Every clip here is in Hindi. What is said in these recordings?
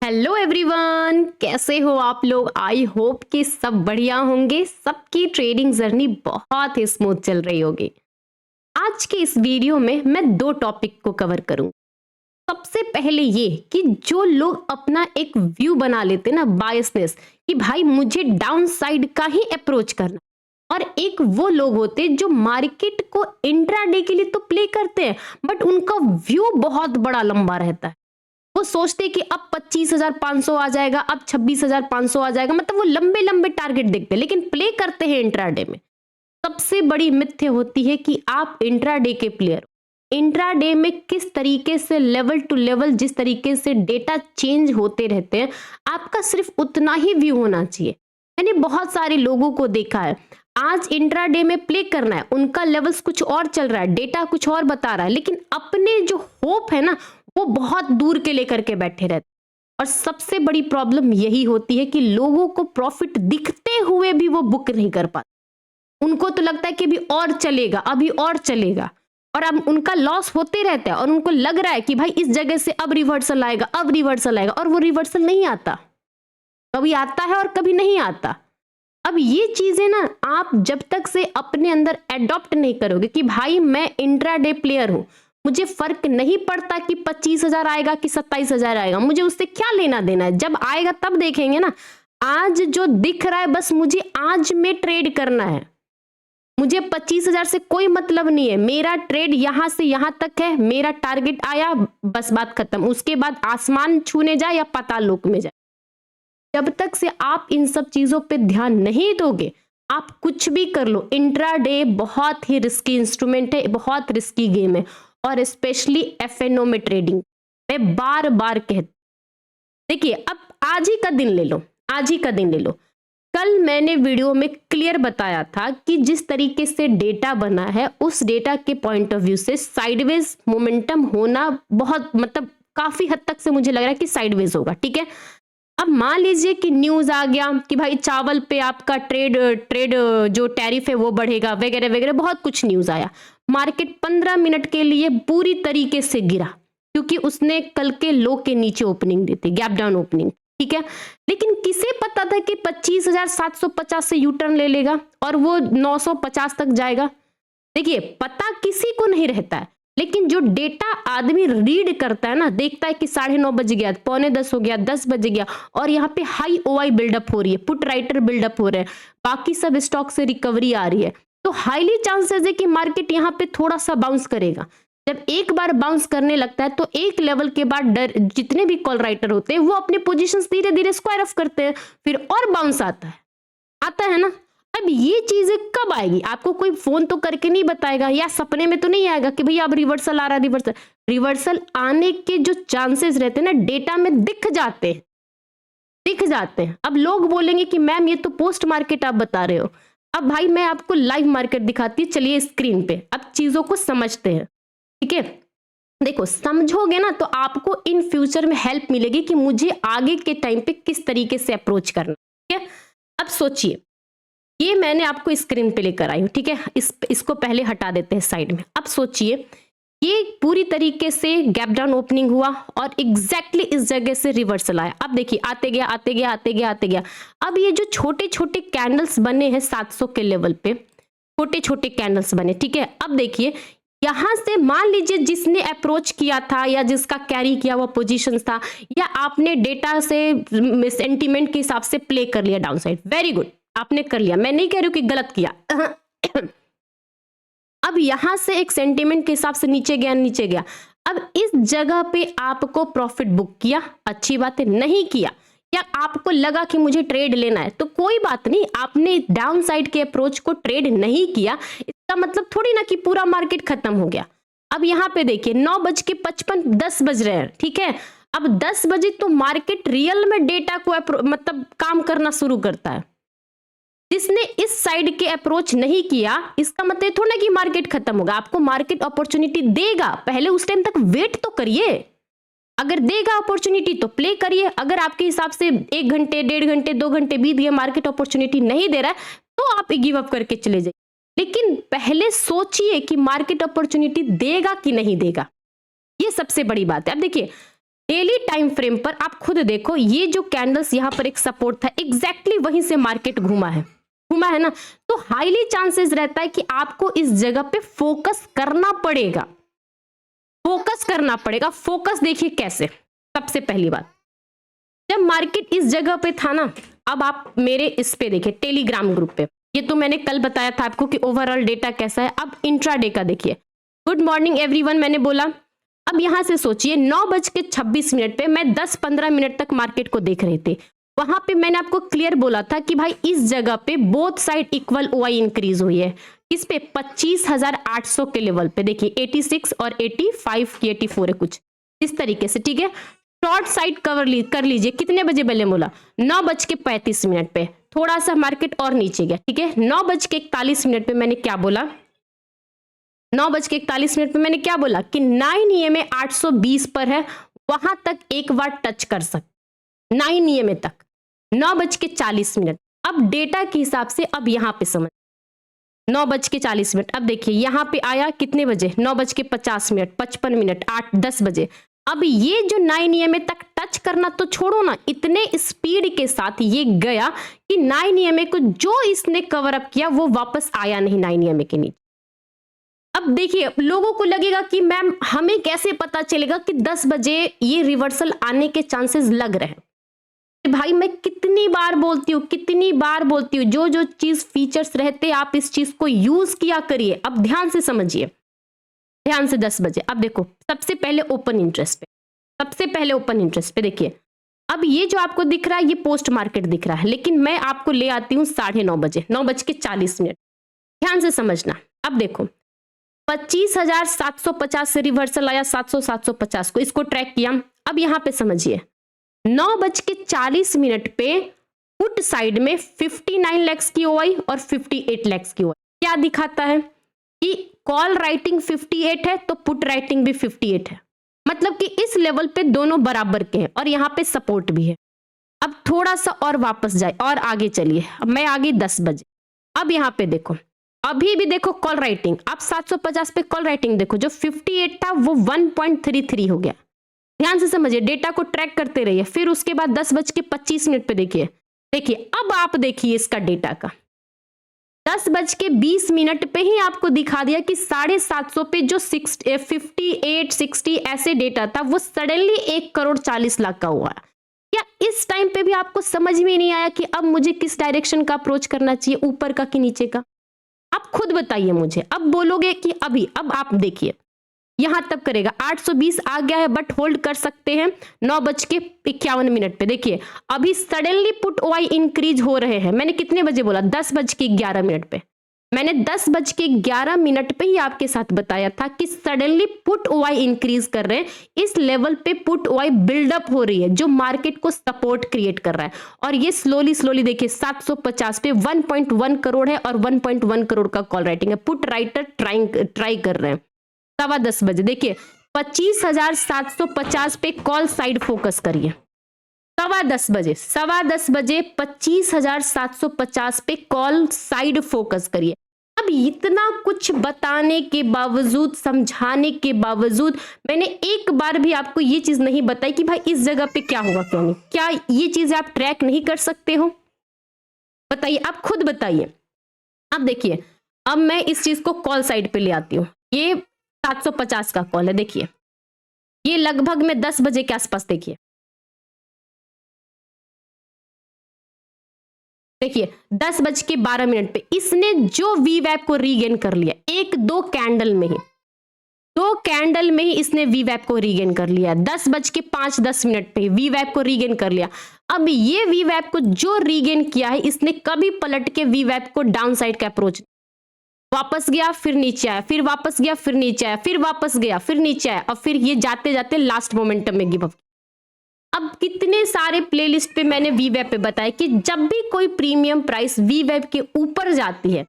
हेलो एवरीवन, कैसे हो आप लोग। आई होप कि सब बढ़िया होंगे। सबकी ट्रेडिंग जर्नी बहुत ही स्मूथ चल रही होगी। आज के इस वीडियो में मैं दो टॉपिक को कवर करूं। सबसे पहले ये कि जो लोग अपना एक व्यू बना लेते ना, बायसनेस, कि भाई मुझे डाउन साइड का ही अप्रोच करना, और एक वो लोग होते जो मार्केट को इंट्राडे के लिए तो प्ले करते हैं बट उनका व्यू बहुत बड़ा लंबा रहता है। वो सोचते कि अब 25,500 आ जाएगा, अब 26,500 आ जाएगा, मतलब वो लंबे लंबे टारगेट देखते हैं लेकिन प्ले करते हैं इंट्राडे में। सबसे बड़ी मिथ्या होती है कि आप इंट्राडे के प्लेयर हो। इंट्राडे में किस तरीके से लेवल टू लेवल, जिस तरीके से डेटा चेंज होते रहते हैं, आपका सिर्फ उतना ही व्यू होना चाहिए। मैंने बहुत सारे लोगों को देखा है, आज इंट्राडे में प्ले करना है, उनका लेवल्स कुछ और चल रहा है, डेटा कुछ और बता रहा है, लेकिन अपने जो होप है ना वो बहुत दूर के लेकर के बैठे रहते। और सबसे बड़ी प्रॉब्लम यही होती है कि लोगों को प्रॉफिट दिखते हुए भी वो बुक नहीं कर पाते। उनको तो लगता है कि अभी और चलेगा, अभी और चलेगा, और अब उनका लॉस होते रहता है और उनको लग रहा है कि भाई इस जगह से अब रिवर्सल आएगा, अब रिवर्सल आएगा, और वो रिवर्सल नहीं आता। कभी आता है और कभी नहीं आता। अब ये चीजें ना आप जब तक से अपने अंदर एडॉप्ट नहीं करोगे कि भाई मैं इंट्राडे प्लेयर हूं, मुझे फर्क नहीं पड़ता कि 25,000 आएगा कि 27,000 आएगा, मुझे उससे क्या लेना देना है, जब आएगा तब देखेंगे ना। आज जो दिख रहा है बस मुझे आज में ट्रेड करना है, मुझे 25,000 से कोई मतलब नहीं है। मेरा ट्रेड यहां से यहां तक है, मेरा टारगेट आया, बस बात खत्म। उसके बाद आसमान छूने जाए या पाताल लोक में जाए, जब तक से आप इन सब चीजों पे ध्यान नहीं दोगे, आप कुछ भी कर लो। इंट्राडे बहुत ही रिस्की इंस्ट्रूमेंट है, बहुत रिस्की गेम है, और स्पेशली एफएनओ में ट्रेडिंग। मैं बार बार कहती, देखिए अब आज ही का दिन ले लो, आज ही का दिन ले लो। कल मैंने वीडियो में क्लियर बताया था कि जिस तरीके से डेटा बना है उस डेटा के पॉइंट ऑफ व्यू से साइडवेज मोमेंटम होना बहुत, मतलब काफी हद तक से मुझे लग रहा है कि साइडवेज होगा। ठीक है, अब मान लीजिए कि न्यूज आ गया कि भाई चावल पे आपका ट्रेड ट्रेड जो टैरिफ है वो बढ़ेगा, वगैरह वगैरह, बहुत कुछ न्यूज आया। मार्केट 15 मिनट के लिए पूरी तरीके से गिरा क्योंकि उसने कल के लो के नीचे ओपनिंग दी थी, गैप डाउन ओपनिंग। ठीक है, लेकिन किसे पता था कि 25,750 से यू टर्न ले लेगा और वो 950 तक जाएगा। देखिए पता किसी को नहीं रहता है, लेकिन जो डेटा आदमी रीड करता है ना, देखता है कि 9:30 बज गया, 9:45 हो गया, 10 बज गया, और यहाँ पे हाई ओआई बिल्डअप हो रही है, पुट राइटर बिल्डअप हो रहे हैं, बाकी सब स्टॉक से रिकवरी आ रही है, तो हाईली चांसेस है कि मार्केट यहाँ पे थोड़ा सा बाउंस करेगा। जब एक बार बाउंस करने लगता है तो एक लेवल के बाद जितने भी कॉल राइटर होते हैं वो अपने पोजीशंस धीरे धीरे स्क्वायर ऑफ करते हैं, फिर और बाउंस आता है ना। अब ये चीजें कब आएगी, आपको कोई फोन तो करके नहीं बताएगा, या सपने में तो नहीं आएगा कि भैया अब रिवर्सल आ रहा है। रिवर्सल आने के जो चांसेस रहते हैं ना डेटा में दिख जाते हैं। अब लोग बोलेंगे कि मैम ये तो पोस्ट मार्केट आप बता रहे हो। अब भाई मैं आपको लाइव मार्केट दिखाती हूँ, चलिए स्क्रीन पे, अब चीजों को समझते हैं। ठीक है, देखो समझोगे ना तो आपको इन फ्यूचर में हेल्प मिलेगी कि मुझे आगे के टाइम पे किस तरीके से अप्रोच करना। ठीक है, अब सोचिए, ये मैंने आपको स्क्रीन पे लेकर आई हूं। ठीक है, इसको पहले हटा देते हैं साइड में। अब सोचिए ये पूरी तरीके से गैप डाउन ओपनिंग हुआ और एग्जैक्टली इस जगह से रिवर्सल आया। अब देखिए आते गया आते गया आते गया आते गया। अब ये जो छोटे छोटे कैंडल्स बने हैं 700 के लेवल पे, छोटे छोटे कैंडल्स बने। ठीक है, अब देखिए यहां से मान लीजिए जिसने अप्रोच किया था या जिसका कैरी किया हुआ पोजीशन था, या आपने डेटा से सेंटीमेंट के हिसाब से प्ले कर लिया डाउन साइड, वेरी गुड, आपने कर लिया, मैं नहीं कह रही हूं कि गलत किया। अब यहां से एक सेंटीमेंट के हिसाब से नीचे गया, अब इस जगह पे आपको प्रॉफिट बुक किया, अच्छी बात है। नहीं किया या आपको लगा कि मुझे ट्रेड लेना है तो कोई बात नहीं, आपने डाउन साइड के अप्रोच को ट्रेड नहीं किया, इसका मतलब थोड़ी ना कि पूरा मार्केट खत्म हो गया। अब यहाँ पे देखिए 9:55, 10 बज रहे हैं। ठीक है, अब 10 बजे तो मार्केट रियल में डेटा को मतलब काम करना शुरू करता है। जिसने इस साइड के अप्रोच नहीं किया इसका मतलब थोड़ा कि मार्केट खत्म होगा, आपको मार्केट अपॉर्चुनिटी देगा, पहले उस टाइम तक वेट तो करिए। अगर देगा अपॉर्चुनिटी तो प्ले करिए, अगर आपके हिसाब से 1 घंटे 1.5 घंटे 2 घंटे बीत गए, मार्केट अपॉर्चुनिटी नहीं दे रहा है तो आप गिव अप करके चले जाइए। लेकिन पहले सोचिए कि मार्केट अपॉर्चुनिटी देगा कि नहीं देगा, ये सबसे बड़ी बात है। अब देखिए डेली टाइम फ्रेम पर आप खुद देखो, ये जो कैंडल्स यहाँ पर एक सपोर्ट था, एग्जैक्टली वहीं से मार्केट घूमा है ना। तो हाईली चांसेस रहता है कि आपको इस जगह पे फोकस करना पड़ेगा। फोकस देखिए कैसे। सबसे पहली बात, जब मार्केट इस जगह पे था ना, अब आप मेरे इस पे देखिए टेलीग्राम ग्रुप पे, ये तो मैंने कल बताया था आपको कि ओवरऑल डेटा कैसा है। अब इंट्राडे का देखिए, गुड मॉर्निंग एवरीवन मैंने बोला। अब यहां से सोचिए 9:26 पे मैं 10-15 मिनट तक मार्केट को देख रहे थे। वहां पे मैंने आपको क्लियर बोला था कि भाई इस जगह पे both side equal OI increase हुई है। इस पे 25,800 के लेवल पे देखिए 86 और 85 की 84 है कुछ इस तरीके से, ठीक है। शॉर्ट साइड कर लीजिए। कितने बजे मैंने बोला? 9:35 पे। थोड़ा सा मार्केट और नीचे गया, ठीक है। 9:41 पे मैंने क्या बोला? 9:41 पे मैंने क्या बोला कि 9 EMA 820 पर है, वहां तक एक बार टच कर सकते 9 EMA तक। 9:40। अब डेटा के हिसाब से अब यहां पे समझ 9:40। अब देखिए यहां पे आया कितने बजे? 9:50, 55, 8-10 बजे। अब ये जो 9 EMA तक टच करना तो छोड़ो ना, इतने स्पीड के साथ ये गया कि 9 EMA को जो इसने कवर अप किया वो वापस आया नहीं 9 EMA के नीचे। अब देखिए लोगों को लगेगा कि मैम हमें कैसे पता चलेगा कि 10 बजे ये रिवर्सल आने के चांसेस लग रहे हैं। भाई मैं कितनी बार बोलती हूँ, जो जो चीज फीचर्स रहते आप इस चीज को यूज किया करिए। अब ध्यान से समझिए, ध्यान से 10 बजे। अब देखो सबसे पहले ओपन इंटरेस्ट पे देखिए, अब ये जो आपको दिख रहा है ये पोस्ट मार्केट दिख रहा है, लेकिन मैं आपको ले आती हूँ 9:30 बजे, 9:40। ध्यान से समझना। अब देखो 25,750 से रिवर्सल आया 700-750 को, इसको ट्रैक किया। अब यहां पे समझिए 9:40 पे पुट साइड में 59 लाख की ओआई और 58 लाख की ओआई। क्या दिखाता है कि कॉल राइटिंग 58 है तो पुट राइटिंग भी 58 है, मतलब कि इस लेवल पे दोनों बराबर के हैं और यहां पे सपोर्ट भी है। अब थोड़ा सा और वापस जाए और आगे चलिए, मैं आ गई 10 बजे। अब यहां पे देखो, अभी भी देखो कॉल राइटिंग, आप 750 पे कॉल राइटिंग देखो, जो 58 था वो 1.33 हो गया। ध्यान से समझिए, डेटा को ट्रैक करते रहिए। फिर उसके बाद 10:25 पे देखिए, अब आप देखिए इसका डेटा का 10:20 पे ही आपको दिखा दिया कि 750 पे जो 58, 60 ऐसे डेटा था वो सडनली 1,40,00,000 का हुआ। क्या इस टाइम पे भी आपको समझ में नहीं आया कि अब मुझे किस डायरेक्शन का अप्रोच करना चाहिए, ऊपर का कि नीचे का? आप खुद बताइए मुझे। अब बोलोगे कि अब आप देखिए यहां तक करेगा, 820 आ गया है बट होल्ड कर सकते हैं 9:51 पे। देखिए अभी सडनली पुट ओआई इंक्रीज हो रहे हैं। मैंने कितने बजे बोला? 10:11 पे। मैंने 10:11 पे ही आपके साथ बताया था कि सडनली पुट ओआई इंक्रीज कर रहे हैं। इस लेवल पे पुट ओआई बिल्डअप हो रही है जो मार्केट को सपोर्ट क्रिएट कर रहा है, और ये स्लोली देखिए 750 पे 1.1 करोड़ है और 1.1 करोड़ का कॉल राइटिंग है। पुट राइटर ट्राई कर रहे हैं। 10:15 बजे देखिए 25,750 पे कॉल साइड फोकस करिए। 10:15 बजे 25,750 पे कॉल साइड फोकस करिए। अब इतना कुछ बताने के बावजूद, समझाने के बावजूद, मैंने एक बार भी आपको ये चीज नहीं बताई कि भाई इस जगह पे क्या होगा क्या नहीं। क्या ये चीज आप ट्रैक नहीं कर सकते हो? बताइए, आप खुद बताइए। अब देखिए, अब मैं इस चीज को कॉल साइड पे ले आती हूँ। ये 750 का कॉल है, देखिए ये लगभग में 10 बजे के आसपास देखिए 10:12 पे इसने जो वीवैप को रीगेन कर लिया, दो कैंडल में ही इसने वीवैप को रीगेन कर लिया। 10:05 पे वीवैप को रीगेन कर लिया। अब ये वीवैप को जो रीगेन किया है, इसने कभी पलट के वीवैप को डाउन साइड का अप्रोच, वापस गया फिर नीचे आया, फिर वापस गया फिर नीचे आया, फिर वापस गया फिर नीचे आया, और फिर ये जाते जाते लास्ट मोमेंटम में गिव अप। अब कितने सारे प्लेलिस्ट पे मैंने वीवैप पे बताया कि जब भी कोई प्रीमियम प्राइस वीवैप के ऊपर जाती है,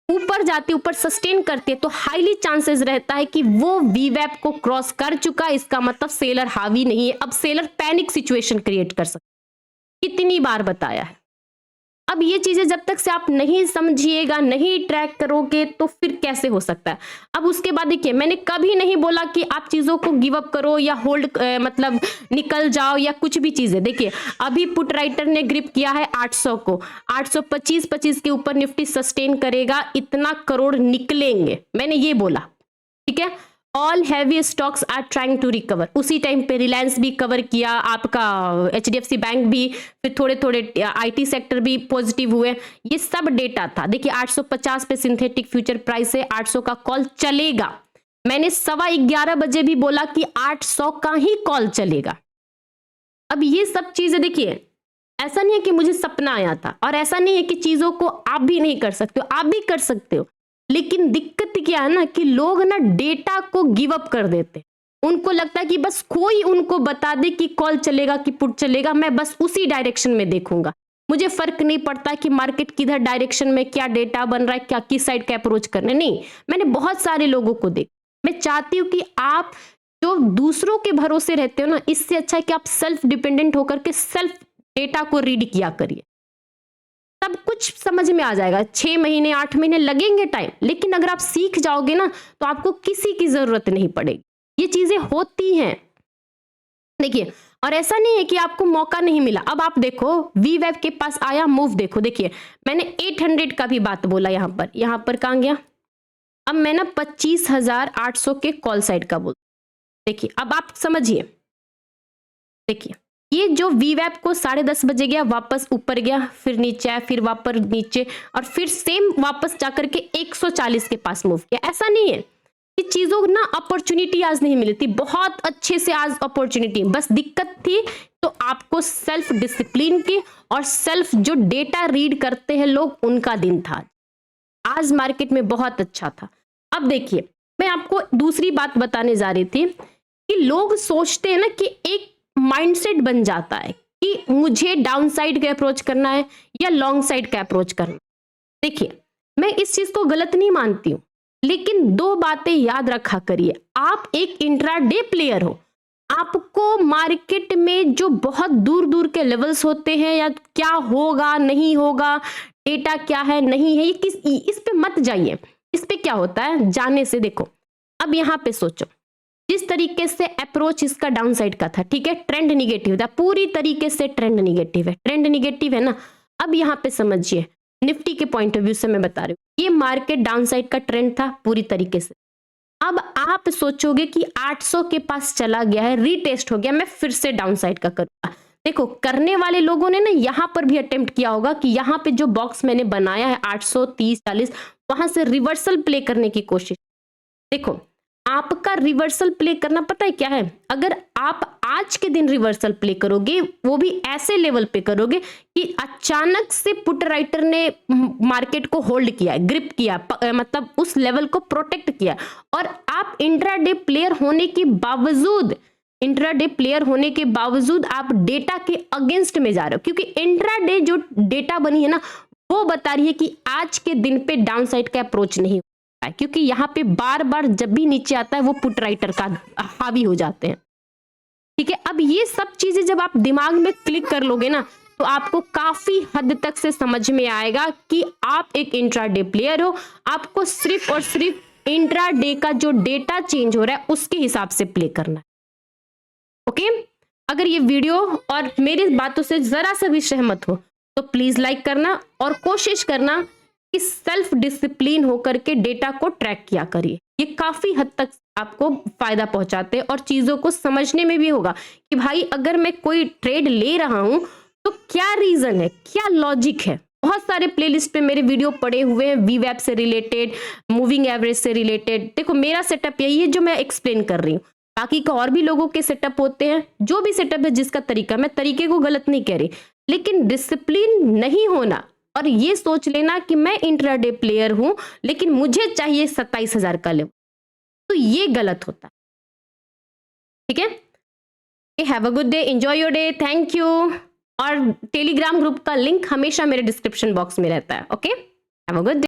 ऊपर सस्टेन करती है, तो हाईली चांसेस रहता है कि वो वीवैप को क्रॉस कर चुका है। इसका मतलब सेलर हावी नहीं है। अब सेलर पैनिक सिचुएशन क्रिएट कर सकता है। कितनी बार बताया है, अब ये चीजें जब तक से आप नहीं समझिएगा, नहीं ट्रैक करोगे, तो फिर कैसे हो सकता है। अब उसके बाद देखिए, मैंने कभी नहीं बोला कि आप चीजों को गिव अप करो या होल्ड मतलब निकल जाओ या कुछ भी चीजें। देखिए अभी पुट राइटर ने ग्रिप किया है 800 को, 825 के ऊपर निफ्टी सस्टेन करेगा, इतना करोड़ निकलेंगे, मैंने ये बोला, ठीक है। All heavy stocks are trying to recover, उसी टाइम पे रिलायंस भी कवर किया, आपका HDFC बैंक भी, फिर थोड़े थोड़े IT सेक्टर भी पॉजिटिव हुए, ये सब डेटा था। देखिए 850 पे सिंथेटिक फ्यूचर प्राइस है, 800 का कॉल चलेगा। मैंने 11:15 बजे भी बोला कि 800 का ही कॉल चलेगा। अब ये सब चीजें देखिए, ऐसा नहीं है कि मुझे सपना आया था, और ऐसा नहीं है कि चीजों को आप भी नहीं कर सकते हो, आप भी कर सकते हो। लेकिन दिक्कत क्या है ना, कि लोग ना डेटा को गिव अप कर देते, उनको लगता है कि बस कोई उनको बता दे कि कॉल चलेगा कि पुट चलेगा, मैं बस उसी डायरेक्शन में देखूंगा, मुझे फर्क नहीं पड़ता कि मार्केट किधर डायरेक्शन में क्या डेटा बन रहा है, क्या किस साइड का अप्रोच करने। नहीं, मैंने बहुत सारे लोगों को देखा। मैं चाहती हूँ कि आप जो दूसरों के भरोसे रहते हो ना, इससे अच्छा है कि आप सेल्फ डिपेंडेंट होकर के सेल्फ डेटा को रीड किया करिए, सब कुछ समझ में आ जाएगा। 6 महीने 8 महीने लगेंगे टाइम, लेकिन अगर आप सीख जाओगे ना, तो आपको किसी की जरूरत नहीं पड़ेगी। ये चीजें होती हैं, देखिए। और ऐसा नहीं है कि आपको मौका नहीं मिला। अब आप देखो वीवेब के पास आया मूव, देखो देखिए मैंने 800 का भी बात बोला, यहां पर कहां गया। अब मैं ना 25,800 के कॉल साइड का बोल, देखिए अब आप समझिए। देखिए ये जो वीवैप को 10:30 बजे गया, वापस ऊपर गया, फिर नीचे आया, फिर वापस नीचे, और फिर सेम वापस जाकर के 140 के पास मूव किया। ऐसा नहीं है कि चीजों ना अपॉर्चुनिटी आज नहीं मिली थी, बहुत अच्छे से आज अपॉर्चुनिटी, बस दिक्कत थी तो आपको सेल्फ डिसिप्लिन की और सेल्फ जो डेटा रीड करते हैं लोग, उनका दिन था। आज मार्केट में बहुत अच्छा था। अब देखिए मैं आपको दूसरी बात बताने जा रही थी कि लोग सोचते हैं ना कि एक माइंडसेट बन जाता है कि मुझे डाउन साइड का अप्रोच करना है या लॉन्ग साइड का अप्रोच करना है। देखिए मैं इस चीज को गलत नहीं मानती हूं, लेकिन 2 बातें याद रखा करिए। आप एक इंट्राडे प्लेयर हो, आपको मार्केट में जो बहुत दूर दूर के लेवल्स होते हैं, या क्या होगा नहीं होगा, डेटा क्या है नहीं है, ये इस पे मत जाइए। इस पे क्या होता है जाने से, देखो अब यहां पे सोचो, जिस तरीके से अप्रोच इसका डाउन साइड का था, ठीक है, ट्रेंड निगेटिव था, पूरी तरीके से ट्रेंड निगेटिव है, ट्रेंड निगेटिव है ना। अब यहां पे समझिए, निफ्टी के पॉइंट ऑफ व्यू से मैं बता रही हूं, ये मार्केट डाउन साइड का ट्रेंड था पूरी तरीके से। अब आप सोचोगे कि 800 के पास चला गया है, रीटेस्ट हो गया, मैं फिर से डाउन साइड का करूंगा। देखो करने वाले लोगों ने ना यहां पर भी अटेम्प्ट किया होगा कि यहां पे जो बॉक्स मैंने बनाया है 830 40, वहां से रिवर्सल प्ले करने की कोशिश। देखो आपका रिवर्सल प्ले करना पता है क्या है, अगर आप आज के दिन रिवर्सल प्ले करोगे, वो भी ऐसे लेवल पे करोगे कि अचानक से पुट राइटर ने मार्केट को होल्ड किया, ग्रिप किया, मतलब उस लेवल को प्रोटेक्ट किया, और आप इंट्राडे प्लेयर होने के बावजूद आप डेटा के अगेंस्ट में जा रहे हो, क्योंकि इंट्राडे जो डेटा बनी है ना, वो बता रही है कि आज के दिन पे डाउन साइड का अप्रोच नहीं, क्योंकि यहां पे बार बार जब भी नीचे आता है वो पुट राइटर का हावी हो जाते हैं, ठीक है। अब ये सब चीजें जब आप दिमाग में क्लिक कर लोगे ना, तो आपको काफी हद तक से समझ में आएगा कि आप एक इंट्राडे प्लेयर हो, आपको सिर्फ और सिर्फ इंट्राडे का जो डेटा चेंज हो रहा है उसके हिसाब से प्ले करना है, ओके। अगर ये वीडियो और मेरी बातों से जरा सा भी सहमत हो तो प्लीज लाइक करना, और कोशिश करना कि सेल्फ डिसिप्लिन होकर के डेटा को ट्रैक किया करिए। ये काफी हद तक आपको फायदा पहुंचाते हैं, और चीजों को समझने में भी होगा कि भाई अगर मैं कोई ट्रेड ले रहा हूं तो क्या रीजन है, क्या लॉजिक है। बहुत सारे प्लेलिस्ट पे मेरे वीडियो पड़े हुए हैं, वीवैप से रिलेटेड, मूविंग एवरेज से रिलेटेड। देखो मेरा सेटअप यही है जो मैं एक्सप्लेन कर रही हूँ, बाकी का और भी लोगों के सेटअप होते हैं, जो भी सेटअप है जिसका तरीका, मैं तरीके को गलत नहीं कह रही, लेकिन डिसिप्लिन नहीं होना और ये सोच लेना कि मैं इंट्राडे प्लेयर हूं लेकिन मुझे चाहिए 27,000 का लेवल, तो ये गलत होता है, ठीक है। Have a good day, enjoy your day, thank you. और टेलीग्राम ग्रुप का लिंक हमेशा मेरे डिस्क्रिप्शन बॉक्स में रहता है, okay. Have a good day.